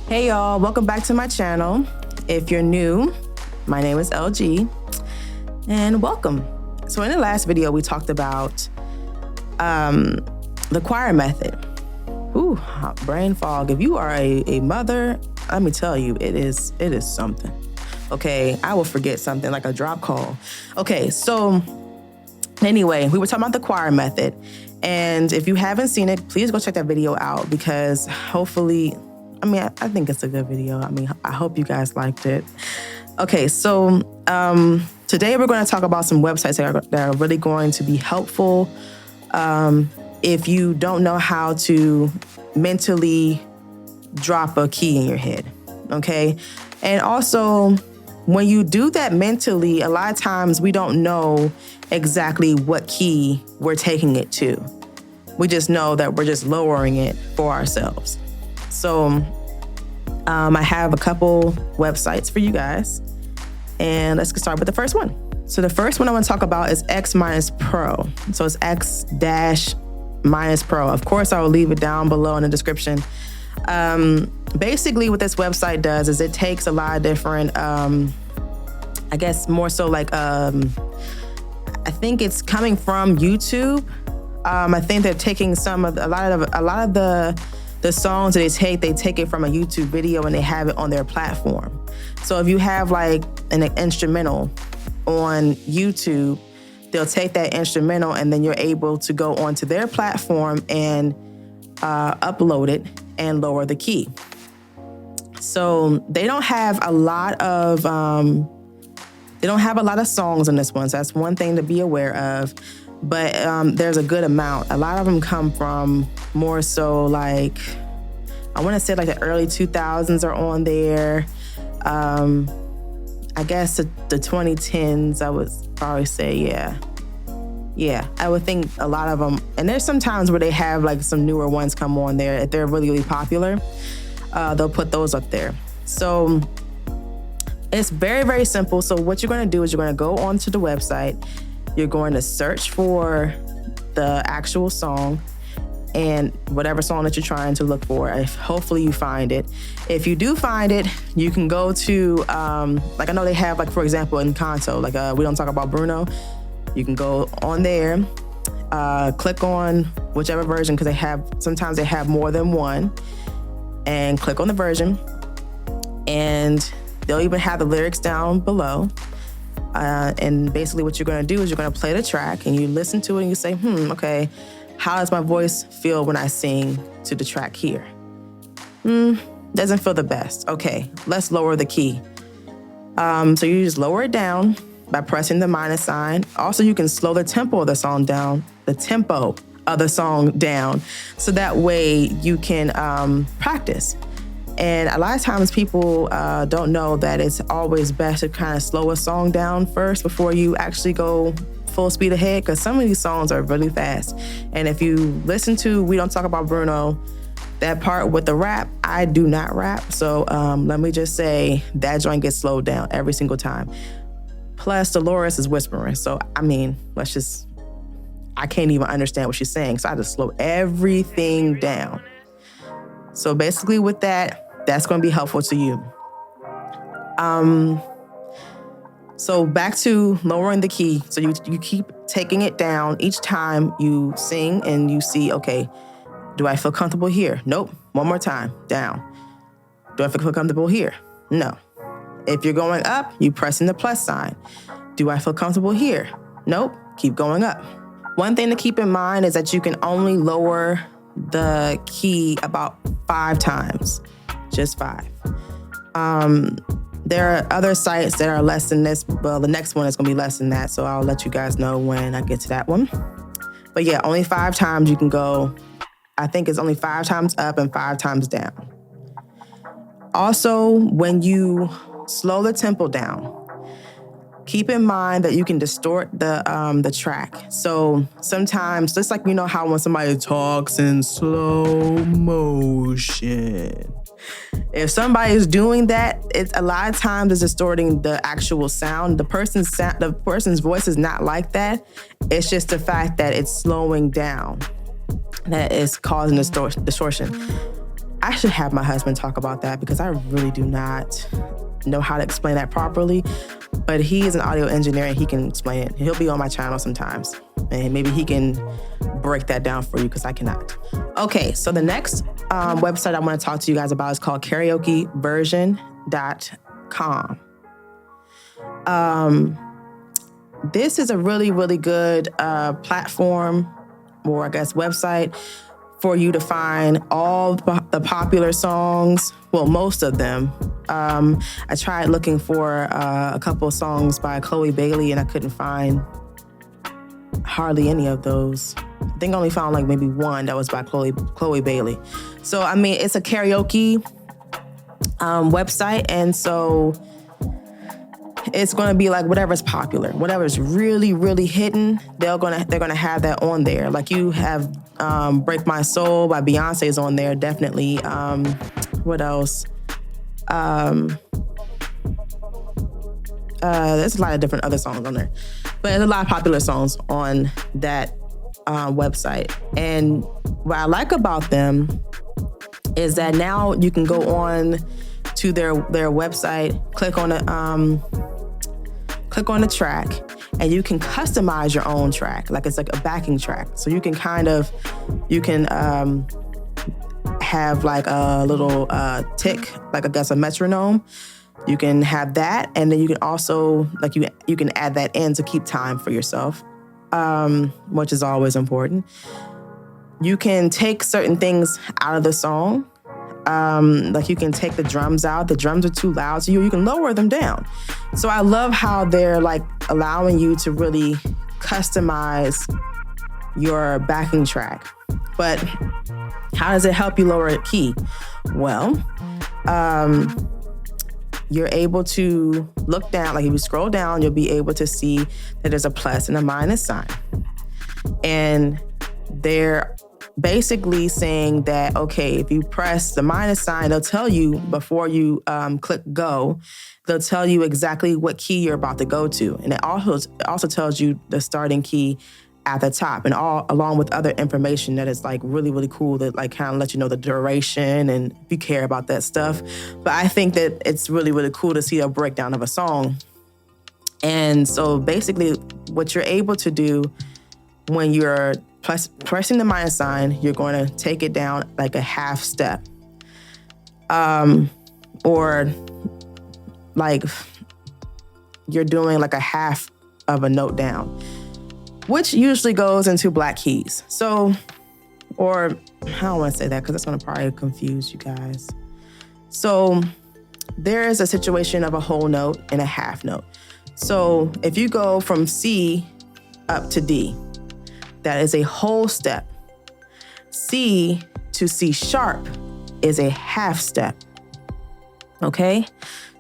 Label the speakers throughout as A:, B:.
A: Hey y'all, welcome back to my channel. If you're new, my name is LG and welcome. So in the last video, we talked about the choir method. Ooh, brain fog. If you are a mother, let me tell you, it is something. Okay, I will forget something like a drop call. Okay, so anyway, we were talking about the choir method. And if you haven't seen it, please go check that video out because hopefully, I think it's a good video. I hope you guys liked it. Okay, so today we're going to talk about some websites that are really going to be helpful if you don't know how to mentally drop a key in your head, okay? And also, when you do that mentally, a lot of times we don't know exactly what key we're taking it to. We just know that we're just lowering it for ourselves. So I have a couple websites for you guys, and let's get started with the first one. So the first one I want to talk about is X-Pro. So it's X-Pro. Of course, I will leave it down below in the description. Basically what this website does is it takes a lot of different, I guess more so like, I think it's coming from YouTube. I think they're taking a lot of the songs that they take it from a YouTube video and they have it on their platform. So if you have like an instrumental on YouTube, they'll take that instrumental and then you're able to go onto their platform and upload it and lower the key. So they don't have a lot of songs on this one. So that's one thing to be aware of. But there's a good amount. A lot of them come from more so like, I want to say like the early 2000s are on there. I guess the 2010s, I would probably say, yeah. Yeah, I would think a lot of them. And there's some times where they have like some newer ones come on there. If they're really, really popular, they'll put those up there. So it's very, very simple. So what you're going to do is you're going to go onto the website. You're going to search for the actual song and whatever song that you're trying to look for. Hopefully you find it. If you do find it, you can go to, like I know they have like, for example, in Kanto, like We Don't Talk About Bruno. You can go on there, click on whichever version, because sometimes they have more than one, and click on the version. And they'll even have the lyrics down below. And basically what you're going to do is you're going to play the track and you listen to it and you say, okay, how does my voice feel when I sing to the track here? Doesn't feel the best. Okay, let's lower the key. So you just lower it down by pressing the minus sign. Also, you can slow the tempo of the song down, so that way you can practice. And a lot of times people don't know that it's always best to kind of slow a song down first before you actually go full speed ahead, because some of these songs are really fast. And if you listen to We Don't Talk About Bruno, that part with the rap, I do not rap. So let me just say that joint gets slowed down every single time. Plus Dolores is whispering. So, I can't even understand what she's saying. So I just slow everything down. So basically with that's going to be helpful to you. So back to lowering the key. So you keep taking it down each time you sing and you see, okay, do I feel comfortable here? Nope. One more time, down. Do I feel comfortable here? No. If you're going up, you pressing the plus sign. Do I feel comfortable here? Nope. Keep going up. One thing to keep in mind is that you can only lower the key about 5 times. Just 5. There are other sites that are less than this. Well, the next one is going to be less than that, so I'll let you guys know when I get to that one. But yeah, only 5 times you can go. I think it's only 5 times up and 5 times down. Also, when you slow the tempo down, keep in mind that you can distort the track. So sometimes, just like how when somebody talks in slow motion, if somebody's doing that, it's a lot of times it's distorting the actual sound. The person's voice is not like that. It's just the fact that it's slowing down that is causing distortion. I should have my husband talk about that because I really do not know how to explain that properly. But he is an audio engineer and he can explain it. He'll be on my channel sometimes. And maybe he can break that down for you because I cannot. Okay, so the next website I want to talk to you guys about is called karaokeversion.com. This is a really, really good platform, or I guess website, for you to find all the popular songs, well, most of them. I tried looking for a couple of songs by Chloe Bailey and I couldn't find hardly any of those. I think I only found like maybe one that was by Chloe Bailey. So, I mean, it's a karaoke website, and so it's going to be like whatever's popular, whatever's really, really hitting. They're gonna have that on there. Like you have "Break My Soul" by Beyonce is on there, definitely. What else? There's a lot of different other songs on there, but there's a lot of popular songs on that website. And what I like about them is that now you can go on to their website, click on the track, and you can customize your own track. Like it's like a backing track. So you can have like a little tick, like I guess a metronome. You can have that, and then you can also you can add that in to keep time for yourself, which is always important. You can take certain things out of the song. Like you can take the drums out. The drums are too loud, so you can lower them down. So I love how they're like allowing you to really customize your backing track. But how does it help you lower a key? Well, you're able to look down. Like if you scroll down, you'll be able to see that there's a plus and a minus sign. And they're basically saying that, okay, if you press the minus sign, they'll tell you before you click go, they'll tell you exactly what key you're about to go to. And it also tells you the starting key at the top, and along with other information that is like really, really cool, that like kind of let you know the duration and if you care about that stuff. But I think that it's really, really cool to see a breakdown of a song. And so basically what you're able to do when you're pressing the minus sign, you're going to take it down like a half step. Or like you're doing like a half of a note down, which usually goes into black keys. So, or I don't want to say that because that's going to probably confuse you guys. So there is a situation of a whole note and a half note. So if you go from C up to D, that is a whole step. C to C sharp is a half step. Okay?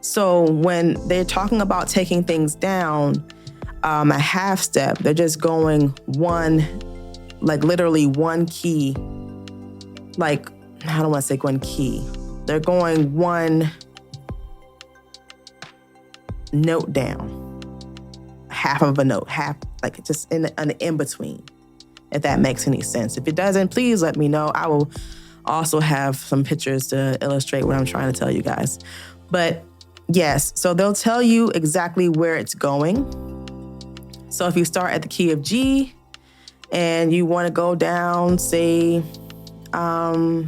A: So when they're talking about taking things down, a half step, they're just going one, like literally one key. Like, I don't want to say one key. They're going one note down, half of a note, half, like just in the in-between, if that makes any sense. If it doesn't, please let me know. I will also have some pictures to illustrate what I'm trying to tell you guys. But yes, so they'll tell you exactly where it's going. So if you start at the key of G and you want to go down, say, a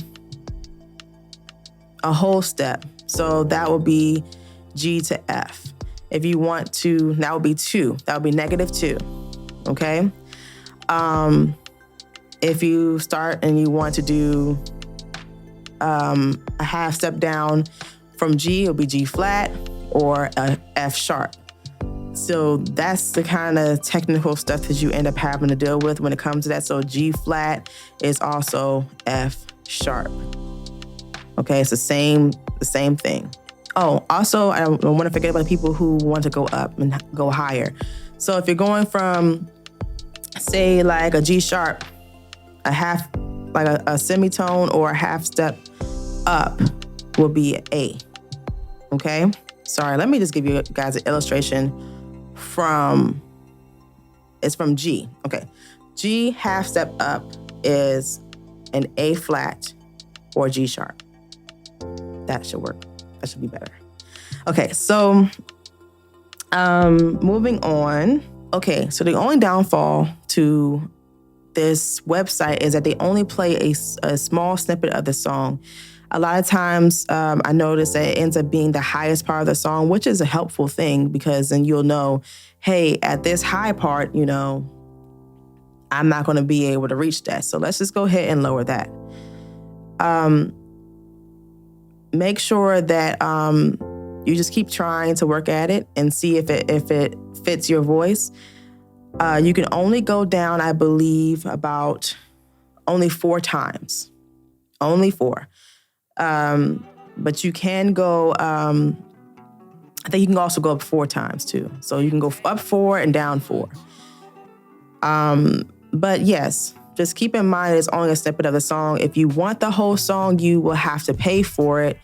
A: whole step. So that will be G to F. If you want to, that would be 2. That would be -2. Okay? If you start and you want to do a half step down from G, it'll be G flat or a F sharp. So that's the kind of technical stuff that you end up having to deal with when it comes to that. So G flat is also F sharp. Okay, it's the same thing. Oh, also, I don't want to forget about people who want to go up and go higher. So if you're going from, say, like a G sharp, a half, like a semitone or a half step up will be A. Okay? Sorry, let me just give you guys an illustration it's from G. Okay. G half step up is an A flat or G sharp. That should work. That should be better. Okay, so moving on. Okay, so the only downfall to this website is that they only play a small snippet of the song. A lot of times I notice that it ends up being the highest part of the song, which is a helpful thing because then you'll know, hey, at this high part, you know, I'm not going to be able to reach that. So let's just go ahead and lower that. Make sure that you just keep trying to work at it and see if it fits your voice. You can only go down, I believe, about only 4 times. Only 4. But you can go, I think you can also go up 4 times too. So you can go up 4 and down 4. But yes, just keep in mind it's only a snippet of the song. If you want the whole song, you will have to pay for it,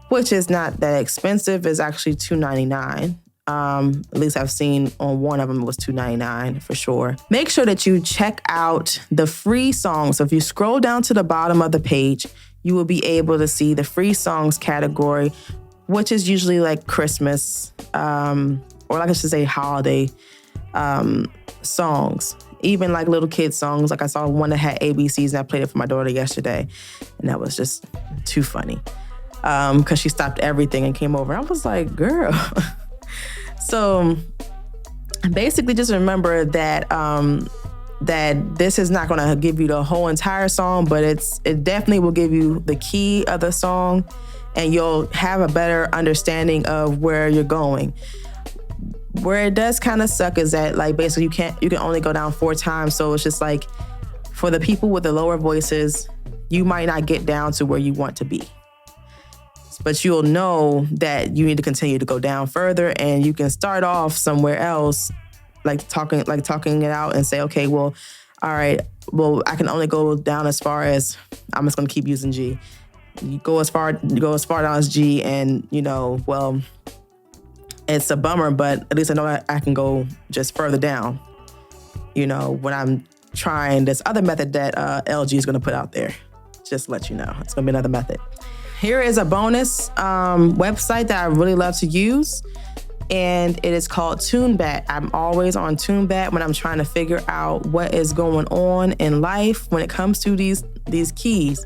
A: which is not that expensive. It's actually $2.99. At least I've seen on one of them it was $2.99 for sure. Make sure that you check out the free songs. So if you scroll down to the bottom of the page, you will be able to see the free songs category, which is usually like Christmas, or like I should say holiday songs. Even like little kid songs. Like I saw one that had ABCs and I played it for my daughter yesterday. And that was just too funny. Because she stopped everything and came over. I was like, girl. So basically just remember that that this is not gonna give you the whole entire song, but it definitely will give you the key of the song and you'll have a better understanding of where you're going. Where it does kind of suck is that like basically you can only go down 4 times. So it's just like for the people with the lower voices, you might not get down to where you want to be. But you'll know that you need to continue to go down further and you can start off somewhere else, like talking it out and say, okay, well, all right, well, I can only go down as far as, I'm just gonna keep using G. You go as far down as G and, you know, well, it's a bummer, but at least I know I can go just further down, you know, when I'm trying this other method that LG is gonna put out there. Just to let you know, it's gonna be another method. Here is a bonus website that I really love to use, and it is called Tunebat. I'm always on Tunebat when I'm trying to figure out what is going on in life when it comes to these keys.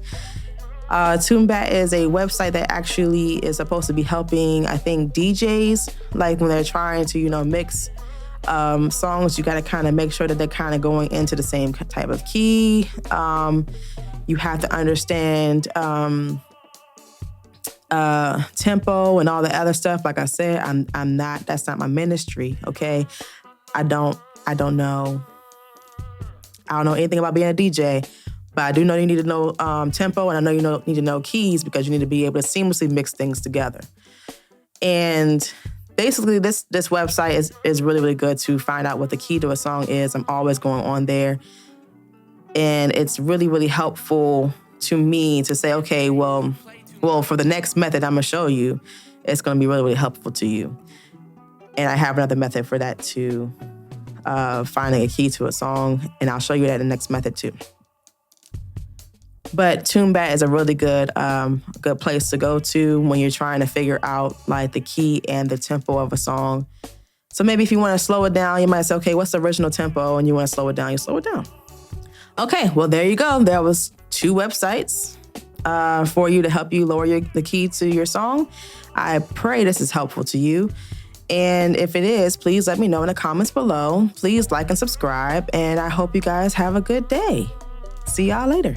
A: Tunebat is a website that actually is supposed to be helping, I think, DJs, like when they're trying to, you know, mix songs, you got to kind of make sure that they're kind of going into the same type of key. You have to understand tempo and all the other stuff. Like I said, that's not my ministry, okay? I don't know anything about being a DJ, but I do know you need to know tempo, and I know you need to know keys because you need to be able to seamlessly mix things together. And basically, this website is really, really good to find out what the key to a song is. I'm always going on there. And it's really, really helpful to me to say, okay, well, for the next method I'm going to show you, it's going to be really, really helpful to you. And I have another method for that too, finding a key to a song, and I'll show you that in the next method too. But Tunebat is a really good place to go to when you're trying to figure out like the key and the tempo of a song. So maybe if you want to slow it down, you might say, okay, what's the original tempo? And you want to slow it down, you slow it down. Okay, well, there you go. There was 2 websites for you to help you lower the key to your song. I pray this is helpful to you. And if it is, please let me know in the comments below. Please like and subscribe. And I hope you guys have a good day. See y'all later.